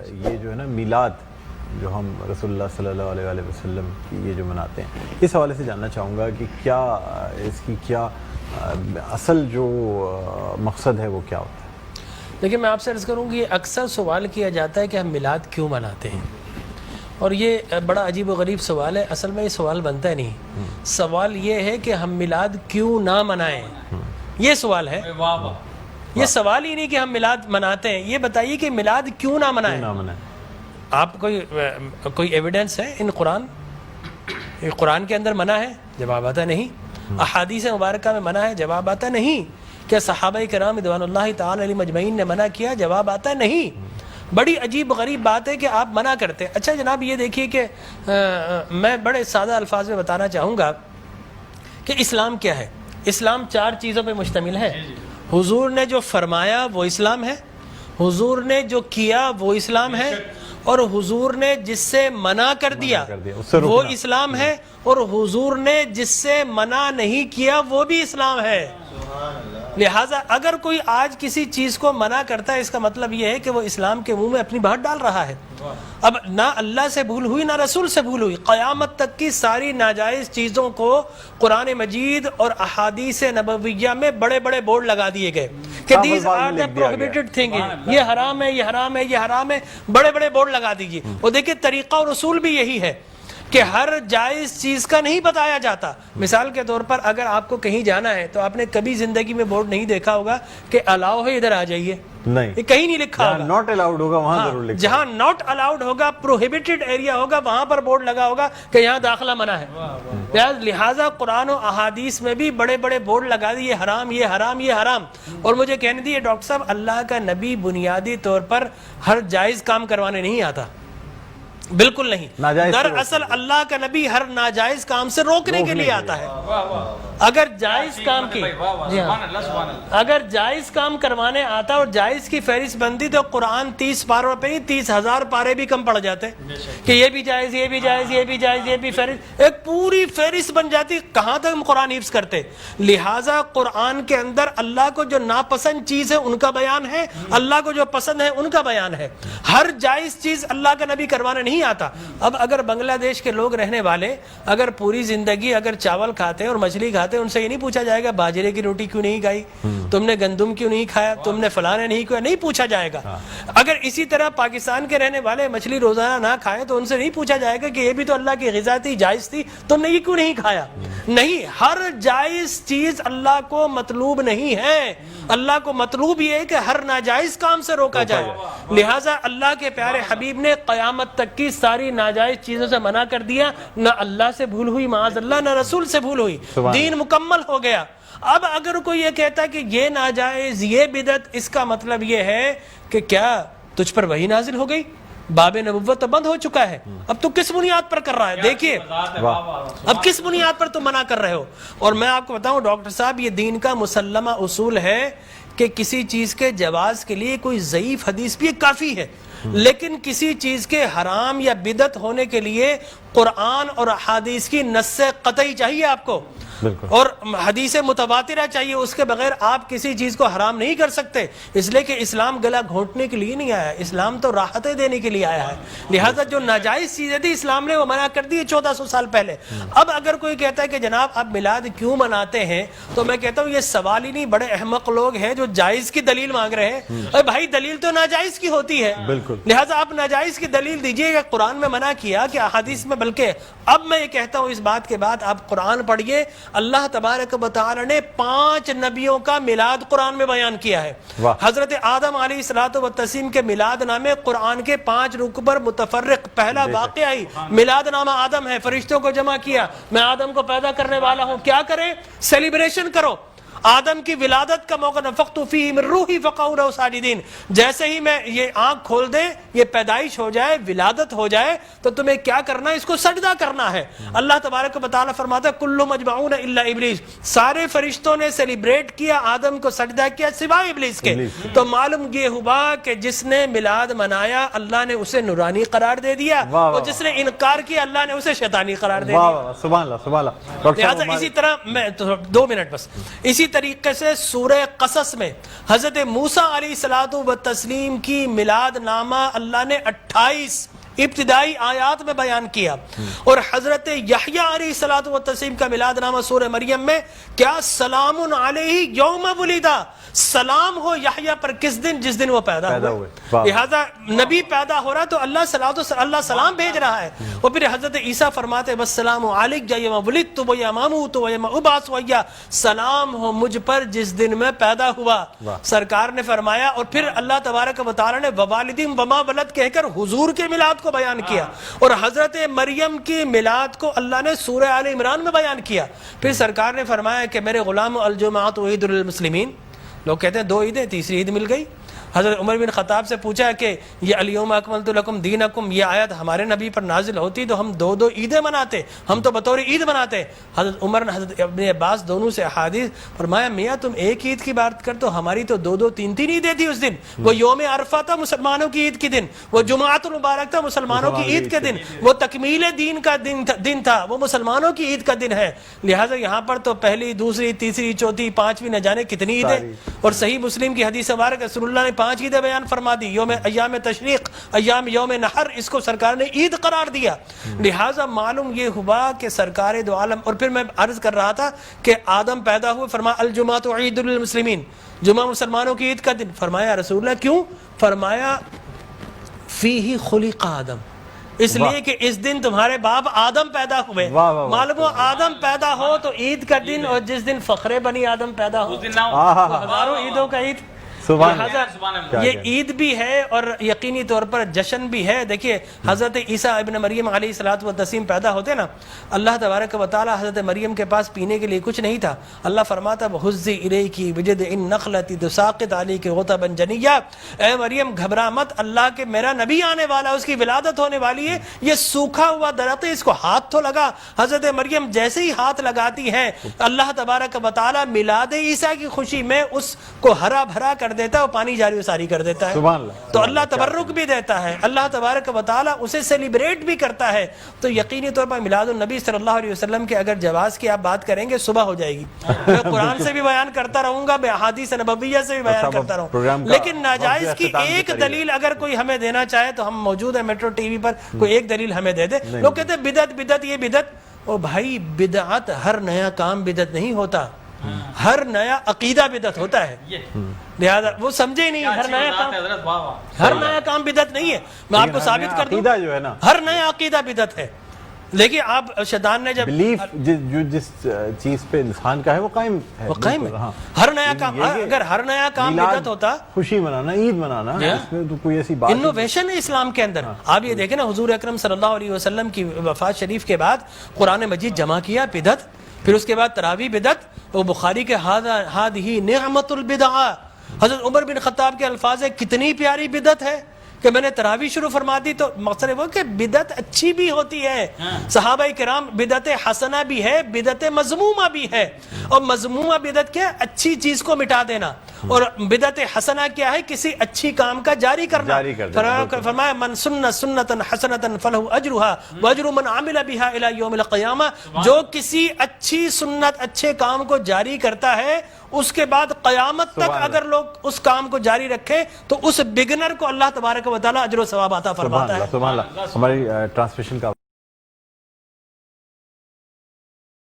یہ جو ہے نا میلاد جو ہم رسول اللہ صلی اللہ علیہ وآلہ وسلم کی یہ جو مناتے ہیں، اس حوالے سے جاننا چاہوں گا کہ کیا اس کی کیا اصل جو مقصد ہے وہ کیا ہوتا ہے؟ دیکھیں میں آپ سے عرض کروں کہ اکثر سوال کیا جاتا ہے کہ ہم میلاد کیوں مناتے ہیں، اور یہ بڑا عجیب و غریب سوال ہے. اصل میں یہ سوال بنتا نہیں. سوال یہ ہے کہ ہم میلاد کیوں نہ منائیں، یہ سوال ہے. یہ سوال ہی نہیں کہ ہم میلاد مناتے ہیں، یہ بتائیے کہ میلاد کیوں نہ منائیں. آپ کوئی ایویڈنس ہے ان قرآن کے اندر منع ہے؟ جواب آتا نہیں. احادیث مبارکہ میں منع ہے؟ جواب آتا نہیں. کیا صحابہ کرام رضوان اللہ تعالی علیہم اجمعین نے منع کیا؟ جواب آتا نہیں. بڑی عجیب غریب بات ہے کہ آپ منع کرتے ہیں. اچھا جناب یہ دیکھیے کہ میں بڑے سادہ الفاظ میں بتانا چاہوں گا کہ اسلام کیا ہے. اسلام 4 چیزوں پہ مشتمل ہے. حضور نے جو فرمایا وہ اسلام ہے، حضور نے جو کیا وہ اسلام ہے، اور حضور نے جس سے منع کر دیا وہ اسلام ہے، اور حضور نے جس سے منع نہیں کیا وہ بھی اسلام ہے. لہٰذا اگر کوئی آج کسی چیز کو منع کرتا ہے، اس کا مطلب یہ ہے کہ وہ اسلام کے منہ میں اپنی بات ڈال رہا ہے. اب نہ اللہ سے بھول ہوئی نہ رسول سے بھول ہوئی. قیامت تک کی ساری ناجائز چیزوں کو قرآن مجید اور احادیث نبویہ میں بڑے بڑے بورڈ لگا دیے گئے کہ these are the prohibited thing, یہ حرام ہے، یہ حرام ہے، یہ حرام ہے. بڑے بڑے بورڈ لگا دیجیے. اور دیکھیں طریقہ اور اصول بھی یہی ہے کہ ہر جائز چیز کا نہیں بتایا جاتا. مثال کے طور پر اگر آپ کو کہیں جانا ہے تو آپ نے کبھی زندگی میں بورڈ نہیں دیکھا ہوگا کہ الاؤ ہے ادھر آ جائیے، نہیں، یہ کہیں نہیں لکھا ہوگا. ناٹ الاؤڈ ہوگا وہاں ضرور لکھا، جہاں ناٹ الاؤڈ ہوگا، پروہیبٹڈ ایریا ہوگا، وہاں پر بورڈ لگا ہوگا کہ یہاں داخلہ منع ہے. لہٰذا قرآن و احادیث میں بھی بڑے بڑے بورڈ لگا دیے، حرام، یہ حرام، یہ حرام. اور مجھے کہنے دیے ڈاکٹر صاحب، اللہ کا نبی بنیادی طور پر ہر جائز کام کروانے نہیں آتا. بالکل نہیں. دراصل اللہ کا نبی ہر ناجائز کام سے روکنے کے لیے آتا ہے. اگر جائز کام کی اگر جائز کام کروانے آتا اور جائز کی فہرست بندی تو قرآن 30 پاروں پہ نہیں 30,000 پارے بھی کم پڑ جاتے کہ یہ بھی جائز، یہ بھی جائز، یہ بھی جائز، یہ بھی فہرست، ایک پوری فہرست بن جاتی. کہاں تک ہم قرآن حفظ کرتے؟ لہٰذا قرآن کے اندر اللہ کو جو ناپسند چیز ہے ان کا بیان ہے، اللہ کو جو پسند ہے ان کا بیان ہے. ہر جائز چیز اللہ کا نبی کروانے نہیں آتا. اب اگر بنگلہ دیش کے لوگ رہنے والے اگر پوری زندگی اگر چاول کھاتے اور مچھلی کھاتے، ان سے یہ نہیں پوچھا جائے گا باجرے کی روٹی کیوں نہیں کھائی، تم نے گندم کیوں نہیں کھایا، تم نے فلاں نہیں کیا، نہیں پوچھا جائے گا. اگر اسی طرح پاکستان کے رہنے والے مچھلی روزانہ نہ کھائیں تو ان سے نہیں پوچھا جائے گا کہ یہ بھی تو اللہ کی غذا تھی، جائز تھی، تم نے یہ کیوں نہیں کھایا. نہیں، ہر جائز چیز اللہ کو مطلوب نہیں ہے. اللہ کو مطلوب یہ ہے کہ ہر ناجائز کام سے روکا جائے. لہٰذا اللہ کے پیارے حبیب نے قیامت تک کی ساری ناجائز چیزوں سے منع کر دیا. نہ اللہ سے بھول ہوئی معاذ اللہ، نہ رسول سے بھول ہوئی. دین مکمل ہو گیا. اب اگر کوئی یہ کہتا ہے کہ یہ ناجائز، یہ بدعت، اس کا مطلب یہ ہے کہ کیا تجھ پر وحی نازل ہو گئی؟ باب نبوت تو بند ہو چکا ہے، اب تو کس بنیاد پر کر رہا ہے؟ دیکھیے اب کس بنیاد پر تم منع کر رہے ہو. اور میں آپ کو بتاؤں ڈاکٹر صاحب، یہ دین کا مسلمہ اصول ہے کہ کسی چیز کے جواز کے لیے کوئی ضعیف حدیث بھی کافی ہے، لیکن کسی چیز کے حرام یا بدعت ہونے کے لیے قرآن اور احادیث کی نص قطعی چاہیے آپ کو، اور حدیث متواترہ چاہیے. اس کے بغیر آپ کسی چیز کو حرام نہیں کر سکتے، اس لیے کہ اسلام گلا گھونٹنے کے لیے نہیں آیا، اسلام تو راحتیں دینے کے لیے آیا ہے. لہٰذا جو ناجائز چیزیں تھی اسلام نے وہ منع کر دی 1400 سال پہلے. اب اگر کوئی کہتا ہے کہ جناب آپ میلاد کیوں مناتے ہیں، تو میں کہتا ہوں یہ سوال ہی نہیں. بڑے احمق لوگ ہیں جو جائز کی دلیل مانگ رہے ہیں. ارے بھائی دلیل تو ناجائز کی ہوتی ہے، لہٰذا آپ ناجائز کی دلیل دیجئے کہ قرآن میں منع کیا کہ احادیث میں. بلکہ اب میں یہ کہتا ہوں اس بات کے بعد آپ قرآن پڑھیے. اللہ تبارک و تعالی نے 5 نبیوں کا میلاد قرآن میں بیان کیا ہے. حضرت آدم علیہ الصلوۃ والتسلیم کے میلاد نامے قرآن کے 5 رکوع پر متفرق. پہلا واقعہ ہی میلاد نامہ آدم ہے. فرشتوں کو جمع کیا، میں آدم کو پیدا کرنے والا ہوں. کیا کریں؟ سیلیبریشن کرو. آدم کی ولادت کا موقع، نفخت فیہ من روحی فقعوا لہ ساجدین. جیسے ہی میں یہ آنکھ کھول دے، یہ پیدائش ہو جائے، ولادت ہو جائے، تو تمہیں کیا کرنا ہے؟ اس کو سجدہ کرنا ہے. اللہ تبارک و تعالیٰ فرماتا ہے کل مجمعون الا ابلیس. سارے فرشتوں نے سیلیبریٹ کیا، آدم کو سجدہ کیا سوائے ابلیس کے. تو معلوم یہ ہوا کہ جس نے میلاد منایا اللہ نے اسے نورانی قرار دے دیا، اور جس نے انکار کیا اللہ نے اسے شیطانی قرار دے دیا. سبحان اللہ، سبحان اللہ. لہٰذا اسی طرح میں 2 منٹ بس، اسی طریقے سے سورہ قصص میں حضرت موسیٰ علیہ الصلوۃ والتسلیم کی میلاد نامہ اللہ نے 28 ابتدائی آیات میں بیان کیا، اور حضرت یحییٰ علیہ الصلوۃ والتسلیم کا میلاد نامہ سورہ مریم میں کیا سلام علیہ یوم ولدا، سلام ہو یحییٰ پر کس دن؟ جس دن وہ پیدا ہوئے۔ لہذا نبی پیدا ہو رہا تو اللہ سلام بھیج رہا ہے۔ اور پھر حضرت عیسیٰ فرماتے والسلام علیک یوم ولدت و یوم اموت و یوم ابعث حیا، سلام ہو مجھ پر جس دن میں پیدا ہوا۔ سرکار نے فرمایا، اور پھر اللہ تبارک و تعالی نے ووالدین وما ولد کہہ کر حضور کے میلاد کو بیان کیا، اور حضرت مریم کی میلاد کو اللہ نے سورہ آل عمران میں بیان کیا۔ پھر سرکار نے فرمایا کہ میرے غلام الجمعۃ عید للمسلمین، لوگ کہتے ہیں 2 عیدیں، تیسری عید مل گئی۔ حضرت عمر بن خطاب سے پوچھا کہ یہ الیوم اکملت لکم دینکم، یہ آیت ہمارے نبی پر نازل ہوتی تو ہم 2 عیدیں مناتے، ہم تو بطور عید مناتے۔ حضرت عمر نے حضرت ابن عباس دونوں سے احادیث فرمایا، میاں تم ایک عید کی بات کر تو ہماری تو 2 3 عیدیں تھی اس دن۔ وہ یوم عرفہ تھا مسلمانوں کی عید کے دن، وہ جمعۃ المبارک تھا مسلمانوں کی عید کے دن، وہ تکمیل دین کا دن تھا، وہ مسلمانوں کی عید کا دن ہے۔ لہٰذا یہاں پر تو پہلی، دوسری، تیسری، چوتھی، 5ویں نہ جانے کتنی عیدیں۔ اور صحیح مسلم کی حدیث مبارک رسول اللہ نے 5 عیدیں بیان فرما دی، ایام تشریق، یوم نحر، اس کو سرکار نے عید قرار دیا۔ لہٰذا معلوم یہ ہوا کہ سرکار دو عالم، اور پھر میں عرض کر رہا تھا کہ آدم پیدا ہوئے، فرمایا الجمعۃ عید للمسلمین، جمعہ مسلمانوں کی عید کا دن۔ فرمایا رسول اللہ کیوں؟ فرمایا فیہ خلق آدم، اس لیے کہ اس دن تمہارے باپ آدم پیدا ہوئے۔ معلوم ہو آدم پیدا ہو تو عید کا دن، اور جس دن فخر بنی آدم پیدا ہو ہزاروں عیدوں کا عید۔ یہ عید بھی ہے اور یقینی طور پر جشن بھی ہے۔ دیکھیے حضرت عیسیٰ ابن مریم علیہ الصلوۃ والتسلیم پیدا ہوتے نا، اللہ تبارک و تعالی حضرت مریم کے پاس پینے کے لیے کچھ نہیں تھا۔ اللہ فرماتا وَحُزِّ إِلَيْكِ بِجِذْعِ النَّخْلَةِ تُسَاقِطْ عَلَيْكِ رُطَبًا جَنِيًّا، اے مریم گھبرا مت، اللہ کے میرا نبی آنے والا، اس کی ولادت ہونے والی ہے، یہ سوکھا ہوا درخت ہے، اس کو ہاتھ تو لگا۔ حضرت مریم جیسے ہی ہاتھ لگاتی ہے، اللہ تبارک و تعالی میلاد عیسیٰ کی خوشی میں اس کو ہرا بھرا کر دیتا ہے، وہ پانی جاری و ساری کر دیتا ہے۔ تو اللہ تبرک بھی دیتا ہے، اللہ تبارک و تعالی اسے سیلیبریٹ بھی کرتا ہے۔ تو یقینی طور پر میلاد النبی صلی اللہ علیہ وسلم کے اگر جواز کی آپ بات کریں گے صبح ہو جائے گی، میں قرآن سے بھی بیان کرتا رہوں گا، میں احادیث نبویہ سے بھی بیان کرتا رہوں، لیکن ناجائز کی ایک دلیل اگر کوئی ہمیں دینا چاہے تو ہم موجود ہیں میٹرو ٹی وی پر، کوئی ایک دلیل ہمیں دے دے۔ لوگ کہتے ہیں بدعت بدعت، یہ بدعت، او بھائی بدعت ہر نیا کام بدعت نہیں ہوتا، ہر نیا عقیدہ بدعت ہوتا ہے۔ لہذا وہ سمجھے ہی نہیں، ہر نیا کام بدعت نہیں ہے۔ میں آپ کو ثابت کر دوں، ہر نیا عقیدہ بدعت ہے۔ لیکن آپ شیطان نے جب بلیف جو جس چیز پہ انسان کا ہے وہ قائم ہے، وہ قائم ہے۔ ہر نیا کام، اگر ہر نیا کام بدعت ہوتا، خوشی منانا، عید منانا، اس میں تو کوئی ایسی بات انوویشن ہے اسلام کے اندر۔ آپ یہ دیکھیں نا، حضور اکرم صلی اللہ علیہ وسلم کی وفات شریف کے بعد قرآن مجید جمع کیا، بدعت، پھر اس کے بعد تراویح بدعت، وہ بخاری کے ہذہ نعمت البدع، حضرت عمر بن خطاب کے الفاظ ہے کتنی پیاری بدعت ہے کہ میں نے تراویح شروع فرما دی۔ تو مقصد وہ کہ بدعت اچھی بھی ہوتی ہے، صحابہ کرام بدعت حسنہ بھی ہے، بدعت مذمومہ بھی ہے۔ اور مذمومہ بدعت کیا ہے؟ اچھی چیز کو مٹا دینا، اور بدعت حسنہ کیا ہے؟ کسی اچھی کام کا جاری کرنا۔ فرمایا من سن سنتا حسنتا فلہ اجرھا واجر من عمل بها الی یوم القیامہ، جو کسی اچھی سنت، اچھے کام کو جاری کرتا ہے، اس کے بعد قیامت تک اگر لوگ اس کام کو جاری رکھیں تو اس بگنر کو اللہ تبارک و تعالی اجر و ثواب عطا فرماتا ہے۔ سبحان اللہ۔ ہماری ٹرانسمیشن کا